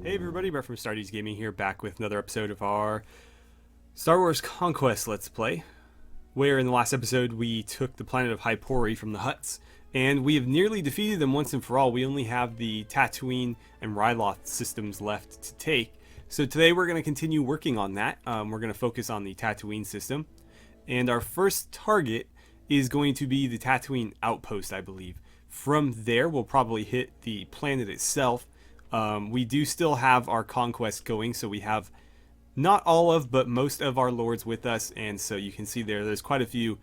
Hey everybody, Brett from AstartesGaming here, back with another episode of our Star Wars Conquest Let's Play, where in the last episode we took the planet of Pt.40 from the Hutts, and we have nearly defeated them once and for all. We only have the Tattooine and Ryloth systems left to take, so today we're going to continue working on that. We're going to focus on the Tattooine system, and our first target is going to be the Tattooine outpost, I believe. From there we'll probably hit the planet itself. We do still have our conquest going, so we have not all of, but most of our lords with us, and so you can see there's quite a few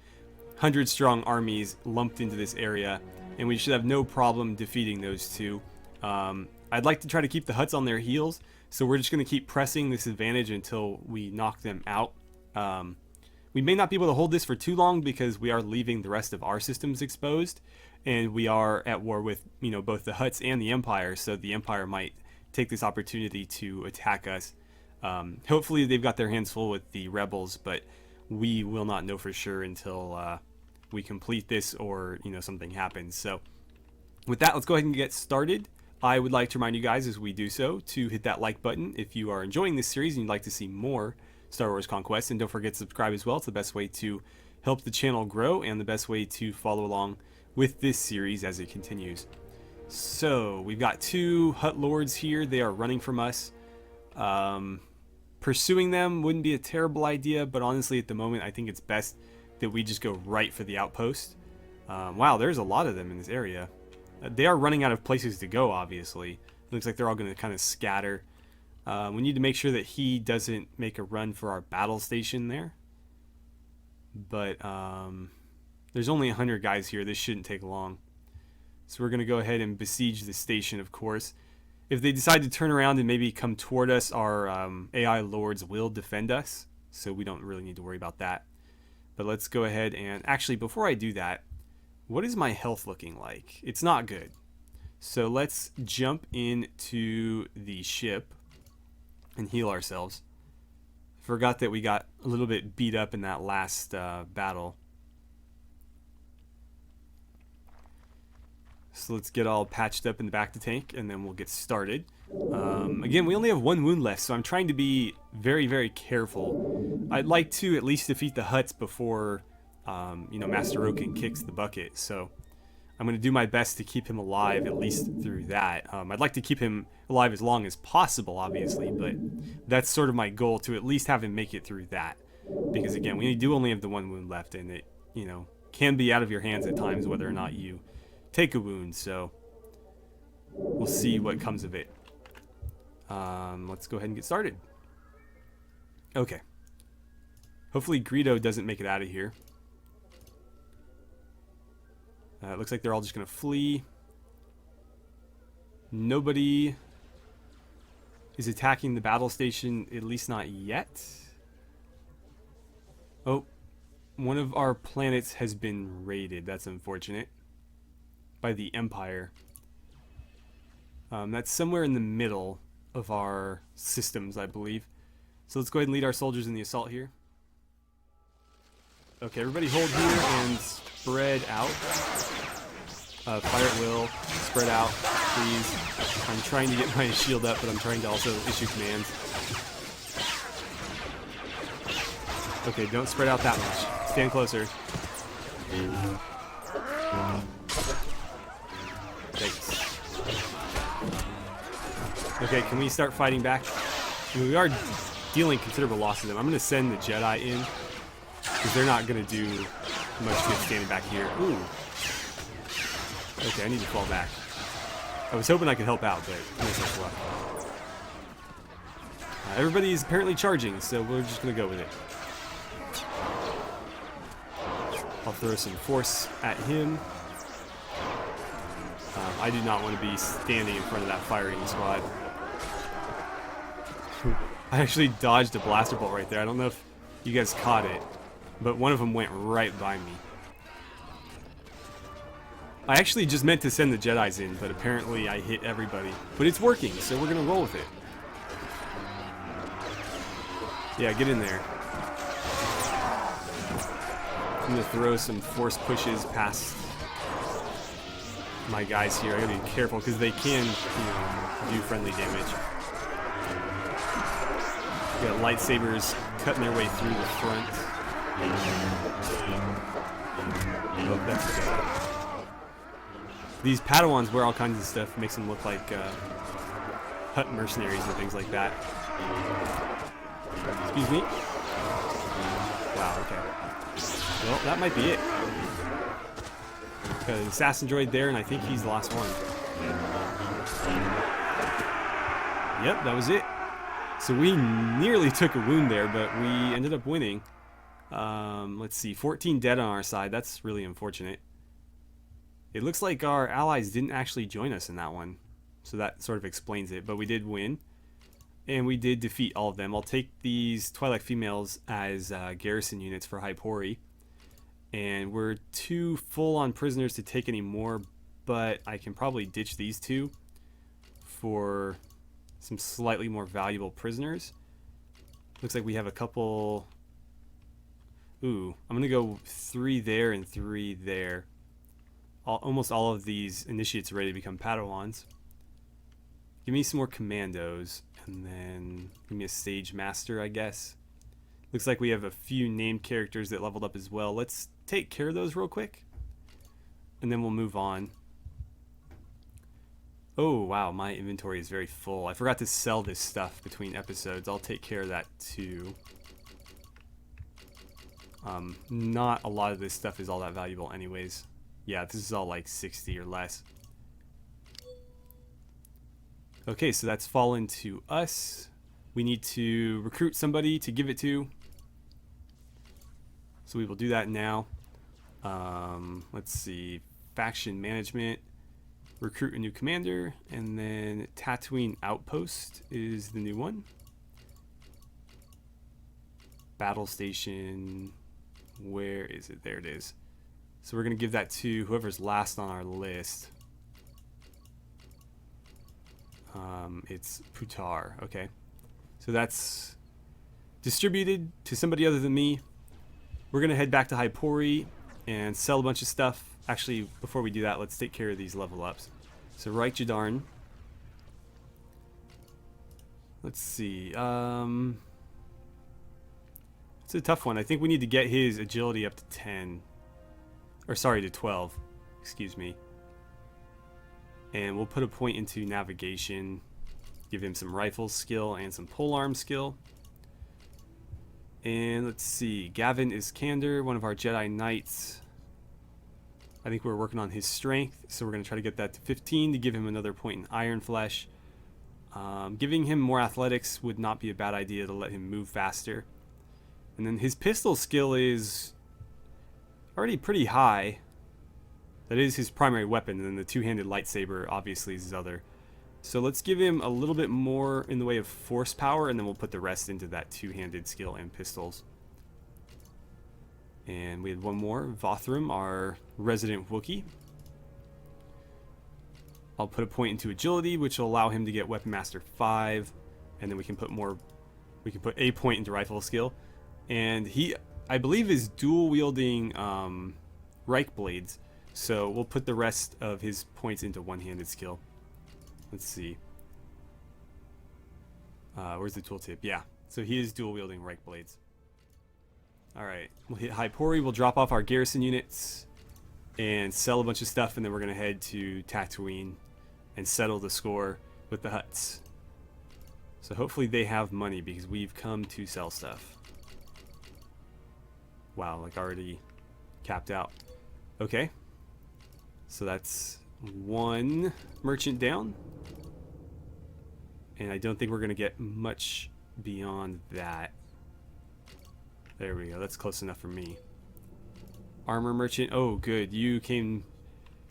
100-strong armies lumped into this area, and we should have no problem defeating those two. I'd like to try to keep the Hutts on their heels, so we're just going to keep pressing this advantage until we knock them out. We may not be able to hold this for too long because we are leaving the rest of our systems exposed, and we are at war with, both the Hutts and the Empire, so the Empire might take this opportunity to attack us. Hopefully they've got their hands full with the rebels, but we will not know for sure until we complete this or, something happens. So with that, let's go ahead and get started. I would like to remind you guys as we do so to hit that like button if you are enjoying this series and you'd like to see more Star Wars Conquest, and don't forget to subscribe as well. It's the best way to help the channel grow and the best way to follow along with this series as it continues. So we've got two Hutt lords here. They are running from us. Pursuing them wouldn't be a terrible idea, but honestly at the moment I think it's best that we just go right for the outpost. Wow, there's a lot of them in this area. They are running out of places to go, obviously. It looks like they're all going to kind of scatter. We need to make sure that he doesn't make a run for our battle station there. But there's only 100 guys here. This shouldn't take long. So we're going to go ahead and besiege the station, of course. If they decide to turn around and maybe come toward us, our AI lords will defend us. So we don't really need to worry about that. But let's go ahead and... Actually, before I do that, what is my health looking like? It's not good. So let's jump into the ship and heal ourselves. Forgot that we got a little bit beat up in that last battle. So let's get all patched up in the back of the tank, and then we'll get started. Again, we only have one wound left, so I'm trying to be very, very careful. I'd like to at least defeat the Hutts before, Master Roken kicks the bucket. So I'm going to do my best to keep him alive, at least through that. I'd like to keep him alive as long as possible, obviously, but that's sort of my goal, to at least have him make it through that. Because, again, we do only have the one wound left, and it, can be out of your hands at times whether or not you take a wound, so we'll see what comes of it. Let's go ahead and get started. Okay. Hopefully Greedo doesn't make it out of here. It looks like they're all just going to flee. Nobody is attacking the battle station, at least not yet. Oh, one of our planets has been raided. That's unfortunate. By the Empire. That's somewhere in the middle of our systems, I believe. So let's go ahead and lead our soldiers in the assault here. Okay, everybody hold here and spread out. Fire at will. Spread out, please. I'm trying to get my shield up, but I'm trying to also issue commands. Okay, don't spread out that much. Stand closer. Thanks. Okay, can we start fighting back? I mean, we are dealing considerable loss to them. I'm going to send the Jedi in, because they're not going to do much good standing back here. Ooh. Okay, I need to fall back. I was hoping I could help out, but no such luck. Everybody's apparently charging, so we're just going to go with it. I'll throw some force at him. I do not want to be standing in front of that firing squad. I actually dodged a blaster bolt right there. I don't know if you guys caught it, but one of them went right by me. I actually just meant to send the Jedis in, but apparently I hit everybody. But it's working, so we're going to roll with it. Yeah, get in there. I'm going to throw some force pushes past my guys here. I gotta be careful because they can, do friendly damage. Got lightsabers cutting their way through the front. Oh, that's okay. These Padawans wear all kinds of stuff, makes them look like Hutt mercenaries and things like that. Excuse me. Wow, okay. Well, that might be it. Because assassin droid there, and I think he's the last one. Yep, that was it. So we nearly took a wound there, but we ended up winning. Let's see, 14 dead on our side. That's really unfortunate. It looks like our allies didn't actually join us in that one. So that sort of explains it. But we did win. And we did defeat all of them. I'll take these Twi'lek females as garrison units for Pt.40. And we're too full on prisoners to take any more. But I can probably ditch these two for some slightly more valuable prisoners. Looks like we have a couple. Ooh, I'm gonna go 3 there and 3 there. Almost all of these initiates are ready to become Padawans. Give me some more commandos, and then give me a stage master, I guess. Looks like we have a few named characters that leveled up as well. Let's take care of those real quick, and then we'll move on. Oh, wow, my inventory is very full. I forgot to sell this stuff between episodes. I'll take care of that too. Not a lot of this stuff is all that valuable anyways. Yeah, this is all like 60 or less. Okay, so that's fallen to us. We need to recruit somebody to give it to. So we will do that now. Let's see. Faction management. Recruit a new commander, and then Tattooine Outpost is the new one. Battle station, where is it? There it is. So we're going to give that to whoever's last on our list. It's Putar, okay. So that's distributed to somebody other than me. We're going to head back to Pt.40 and sell a bunch of stuff. Actually, before we do that, let's take care of these level ups. So Reich Jadarn. Let's see. It's a tough one. I think we need to get his agility up to 10. Or sorry, to 12. Excuse me. And we'll put a point into navigation. Give him some rifle skill and some polearm skill. And let's see. Gavin Iskander, one of our Jedi Knights. I think we're working on his strength, so we're going to try to get that to 15 to give him another point in Iron Flesh. Giving him more athletics would not be a bad idea to let him move faster. And then his pistol skill is already pretty high. That is his primary weapon, and then the two-handed lightsaber obviously is his other. So let's give him a little bit more in the way of force power, and then we'll put the rest into that two-handed skill and pistols. And we had one more, Vothram, our resident Wookiee. I'll put a point into agility, which will allow him to get Weapon Master 5, and then we can put a point into rifle skill. And he, I believe, is dual wielding Reich blades, so we'll put the rest of his points into one-handed skill. Let's see. Where's the tooltip? Yeah, so he is dual wielding Reich blades. Alright, we'll hit Pt.40, we'll drop off our garrison units and sell a bunch of stuff, and then we're going to head to Tattooine and settle the score with the Hutts. So hopefully they have money, because we've come to sell stuff. Wow, like already capped out. Okay, so that's one merchant down, and I don't think we're going to get much beyond that. There we go. That's close enough for me. Armor merchant. Oh, good. You came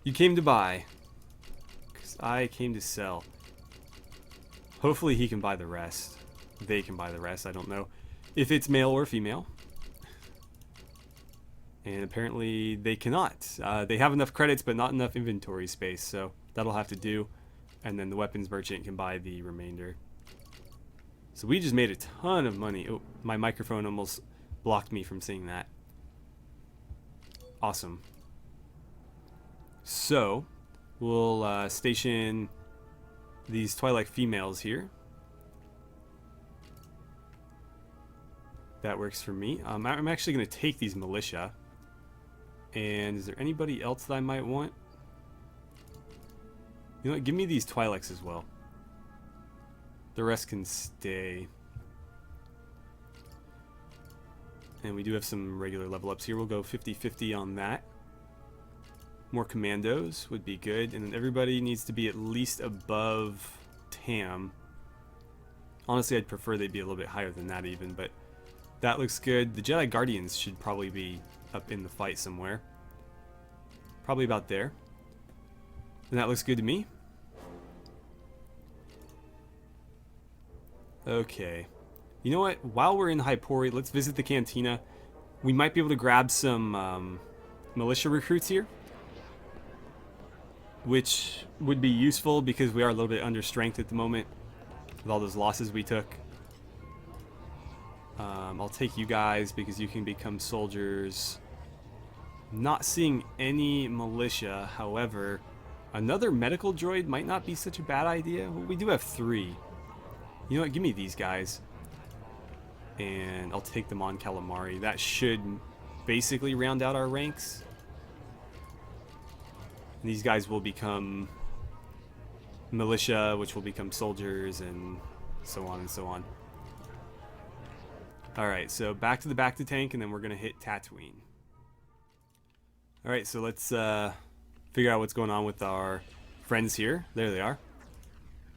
to buy. Because I came to sell. Hopefully he can buy the rest. They can buy the rest. I don't know if it's male or female. And apparently they cannot. They have enough credits, but not enough inventory space. So that'll have to do. And then the weapons merchant can buy the remainder. So we just made a ton of money. Oh, my microphone almost blocked me from seeing that. Awesome. So we'll station these Twi'lek females here. That works for me. I'm actually going to take these militia. And is there anybody else that I might want? You know what? Give me these Twi'leks as well. The rest can stay. And we do have some regular level ups here. We'll go 50-50 on that. More commandos would be good. And then everybody needs to be at least above Tam. Honestly, I'd prefer they'd be a little bit higher than that even, but that looks good. The Jedi Guardians should probably be up in the fight somewhere. Probably about there. And that looks good to me. Okay. You know what? While we're in Pt.40, let's visit the cantina. We might be able to grab some militia recruits here, which would be useful because we are a little bit under strength at the moment with all those losses we took. I'll take you guys because you can become soldiers. Not seeing any militia, however, another medical droid might not be such a bad idea. Well, we do have 3. You know what? Give me these guys. And I'll take them on Calamari. That should basically round out our ranks. And these guys will become militia, which will become soldiers, and so on and so on. Alright, so back to the Bacta tank, and then we're going to hit Tattooine. Alright, so let's figure out what's going on with our friends here. There they are.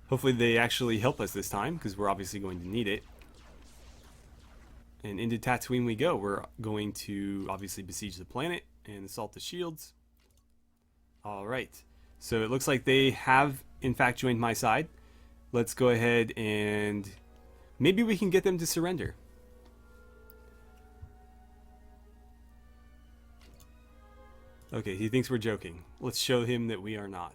Hopefully they actually help us this time, because we're obviously going to need it. And into Tattooine we go. We're going to obviously besiege the planet and assault the shields. Alright, so it looks like they have in fact joined my side. Let's go ahead and maybe we can get them to surrender. Okay, he thinks we're joking. Let's show him that we are not.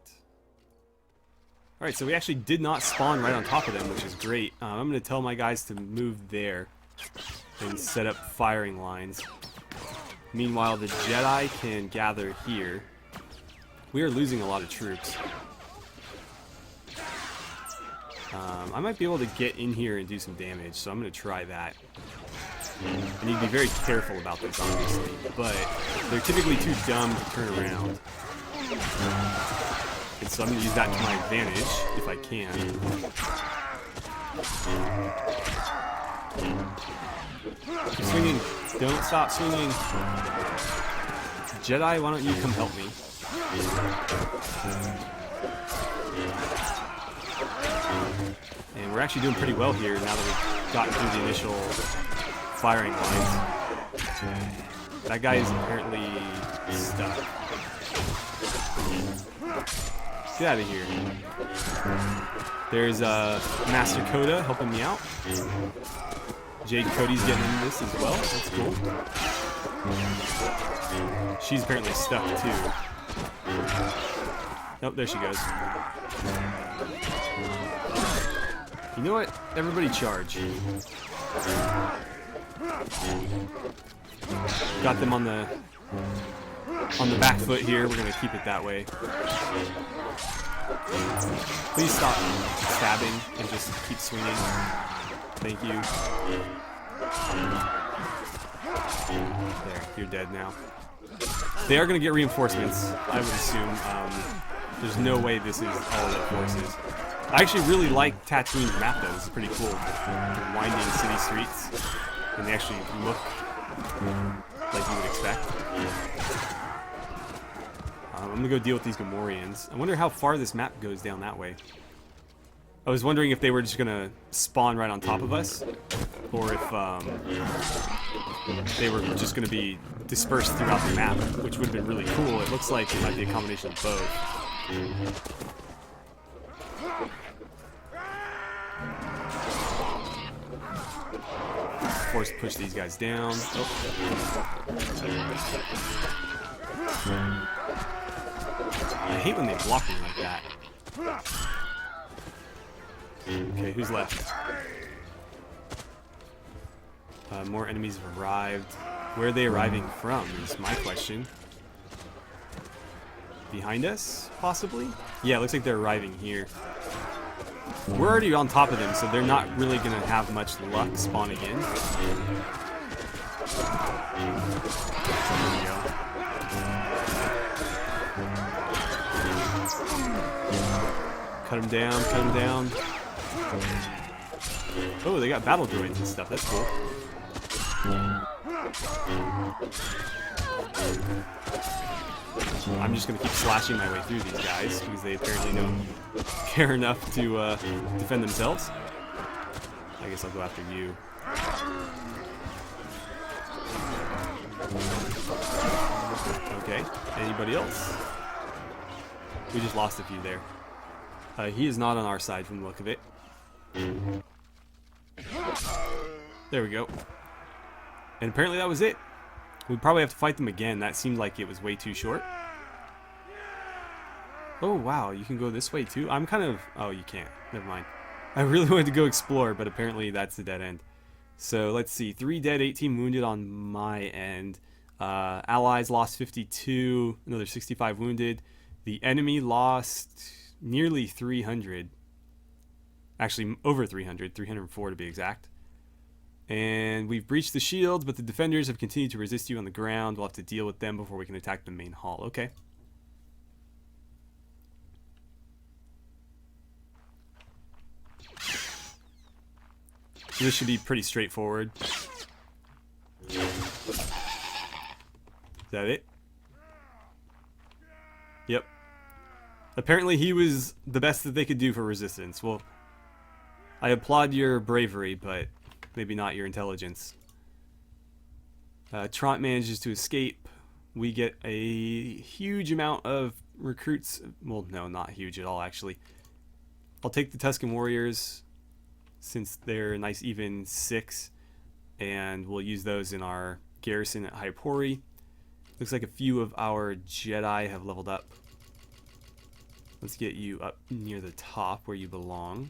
Alright, so we actually did not spawn right on top of them, which is great. I'm going to tell my guys to move there and set up firing lines. Meanwhile, the Jedi can gather here. We are losing a lot of troops. I might be able to get in here and do some damage, so I'm going to try that. I need to be very careful about this, obviously, but they're typically too dumb to turn around. And so I'm going to use that to my advantage, if I can. Keep swinging. Don't stop swinging. Jedi, why don't you come help me? And we're actually doing pretty well here now that we've gotten through the initial firing lines. That guy is apparently stuck. Get out of here. There's Master Coda helping me out. Jade Cody's getting into this as well. That's cool. She's apparently stuck too. Nope, there she goes. You know what? Everybody charge. Got them on the back foot here. We're gonna keep it that way. Please stop stabbing and just keep swinging. Thank you. There, you're dead now. They are gonna get reinforcements, I would assume. There's no way this is all of their forces. I actually really like Tatooine's map though. This is pretty cool. The winding city streets, and they actually look like you would expect. I'm gonna go deal with these Gamorreans. I wonder how far this map goes down that way. I was wondering if they were just gonna spawn right on top of us, or if they were just gonna be dispersed throughout the map, which would have been really cool. It looks like it might be a combination of both. Force push these guys down. Oh. I hate when they block me like that. Okay, who's left? More enemies have arrived. Where are they arriving from is my question. Behind us, possibly? Yeah, it looks like they're arriving here. We're already on top of them, so they're not really going to have much luck spawning in. There we go. Cut him down, cut him down. Oh, they got battle droids and stuff. That's cool. I'm just going to keep slashing my way through these guys because they apparently don't care enough to defend themselves. I guess I'll go after you. Okay, anybody else? We just lost a few there. He is not on our side from the look of it. There we go. And apparently that was it. We'd probably have to fight them again. That seemed like it was way too short. Oh, wow. You can go this way too? I'm kind of... Oh, you can't. Never mind. I really wanted to go explore, but apparently that's the dead end. So, let's see. 3 dead, 18 wounded on my end. Allies lost 52. Another 65 wounded. The enemy lost nearly 300. Actually, over 300. 304 to be exact. And we've breached the shields, but the defenders have continued to resist you on the ground. We'll have to deal with them before we can attack the main hall. Okay. So this should be pretty straightforward. Is that it? Yep. Apparently he was the best that they could do for resistance. Well, I applaud your bravery, but maybe not your intelligence. Trant manages to escape. We get a huge amount of recruits. Well, no, not huge at all, actually. I'll take the Tusken Warriors, since they're a nice even 6, and we'll use those in our garrison at Pt.40. Looks like a few of our Jedi have leveled up. Let's get you up near the top where you belong.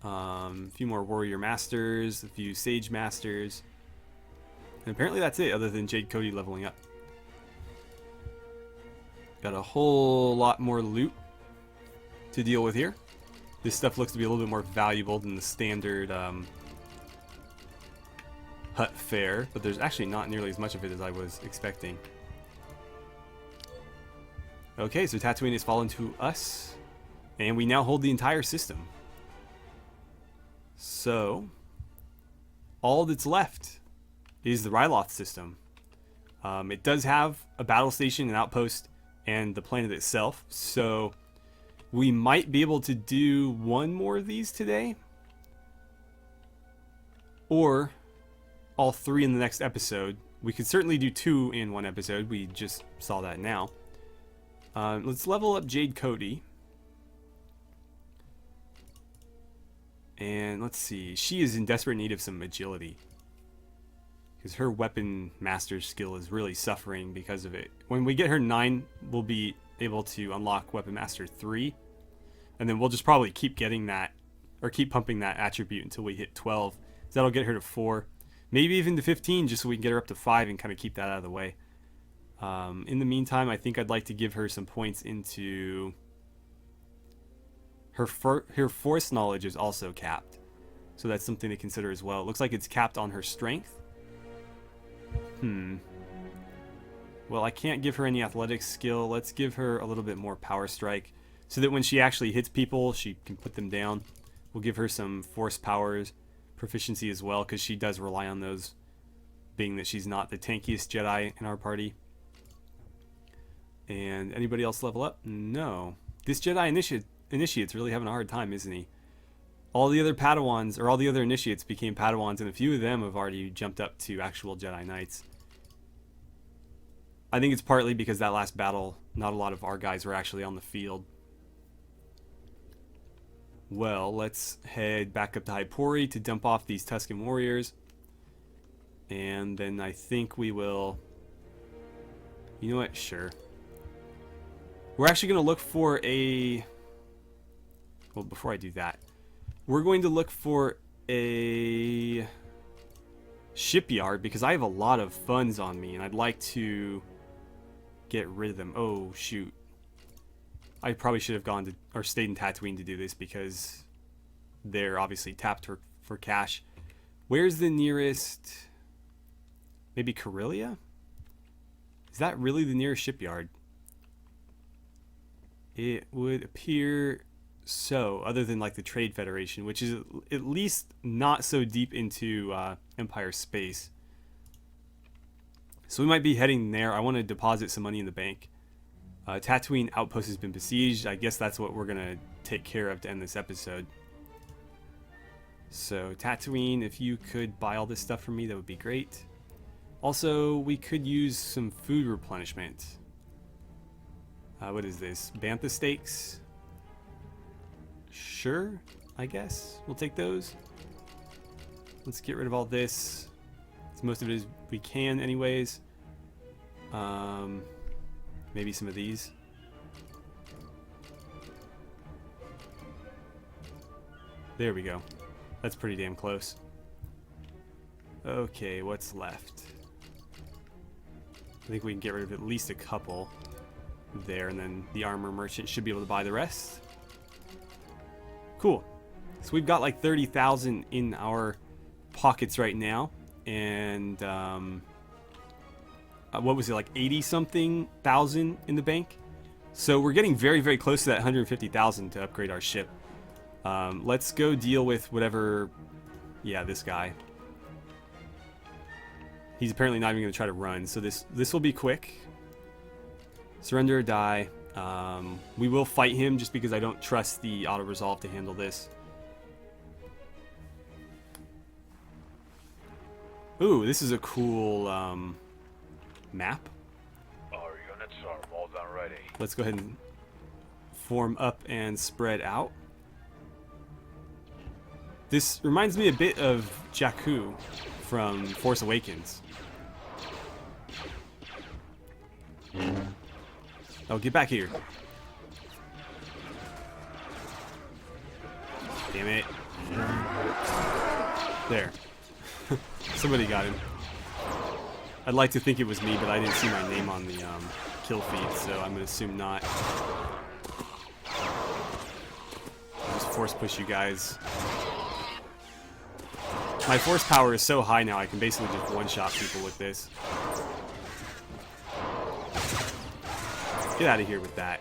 A few more Warrior Masters, a few Sage Masters, and apparently that's it, other than Jade Cody leveling up. Got a whole lot more loot to deal with here. This stuff looks to be a little bit more valuable than the standard hut fare, but there's actually not nearly as much of it as I was expecting. Okay, so Tattooine has fallen to us, and we now hold the entire system. So, all that's left is the Ryloth system. It does have a battle station, an outpost, and the planet itself, so we might be able to do one more of these today, or all 3 in the next episode. We could certainly do 2 in one episode. We just saw that now. Let's level up Jade Cody. And let's see. She is in desperate need of some agility, because her weapon master skill is really suffering because of it. When we get her 9, we'll be able to unlock Weapon Master 3, and then we'll just probably keep getting that, or keep pumping that attribute until we hit 12. So that'll get her to 4, maybe even to 15, just so we can get her up to 5 and kind of keep that out of the way. In the meantime, I think I'd like to give her some points into her force knowledge is also capped, so that's something to consider as well. It looks like it's capped on her strength. Well, I can't give her any athletics skill. Let's give her a little bit more power strike, so that when she actually hits people, she can put them down. We'll give her some force powers proficiency as well, because she does rely on those, being that she's not the tankiest Jedi in our party. And anybody else level up? No. This Jedi Initiate's really having a hard time, isn't he? All the other Padawans, or all the other Initiates became Padawans, and a few of them have already jumped up to actual Jedi Knights. I think it's partly because that last battle, not a lot of our guys were actually on the field. Well, let's head back up to Pt.40 to dump off these Tusken Warriors. And then I think we will... You know what? Sure. We're actually going to look for a... Well, before I do that, we're going to look for a shipyard, because I have a lot of funds on me, and I'd like to get rid of them. Oh, shoot. I probably should have gone to, or stayed in Tattooine to do this, because they're obviously tapped for cash. Where's the nearest... Maybe Corellia? Is that really the nearest shipyard? It would appear so, other than like the Trade Federation, which is at least not so deep into Empire space. So we might be heading there. I want to deposit some money in the bank. Tattooine outpost has been besieged. I guess that's what we're going to take care of to end this episode. So Tattooine, if you could buy all this stuff from me, that would be great. Also, we could use some food replenishment. What is this? Bantha steaks? Sure, I guess. We'll take those. Let's get rid of all this. As most of it as we can anyways. Maybe some of these. There we go. That's pretty damn close. Okay, what's left? I think we can get rid of at least a couple there, and then the armor merchant should be able to buy the rest. Cool. So we've got like 30,000 in our pockets right now, and what was it, like 80 something thousand in the bank? So we're getting very, very close to that 150,000 to upgrade our ship. Let's go deal with whatever. Yeah, this guy. He's apparently not even going to try to run, so this will be quick. Surrender or die. We will fight him just because I don't trust the auto-resolve to handle this. Ooh, this is a cool map. Our units are more than ready. Let's go ahead and form up and spread out. This reminds me a bit of Jakku from Force Awakens. Oh, get back here. Damn it. There. Somebody got him. I'd like to think it was me, but I didn't see my name on the kill feed, so I'm going to assume not. I'll just force push you guys. My force power is so high now, I can basically just one-shot people with this. Get out of here with that.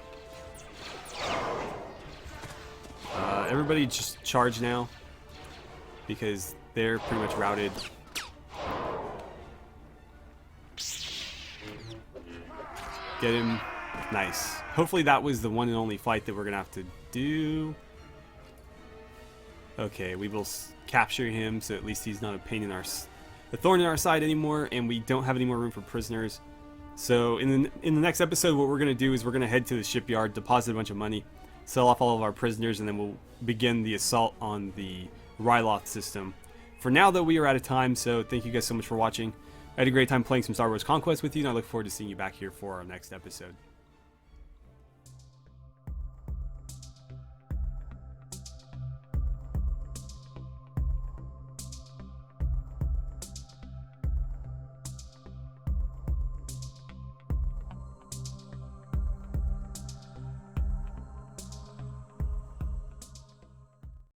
Everybody just charge now, because they're pretty much routed. Get him. Nice. Hopefully that was the one and only fight that we're going to have to do. Okay, we will capture him, so at least he's not a thorn in our side anymore, and we don't have any more room for prisoners. So in the next episode, what we're going to do is we're going to head to the shipyard, deposit a bunch of money, sell off all of our prisoners, and then we'll begin the assault on the Ryloth system. For now, though, we are out of time, so thank you guys so much for watching. I had a great time playing some Star Wars Conquest with you, and I look forward to seeing you back here for our next episode.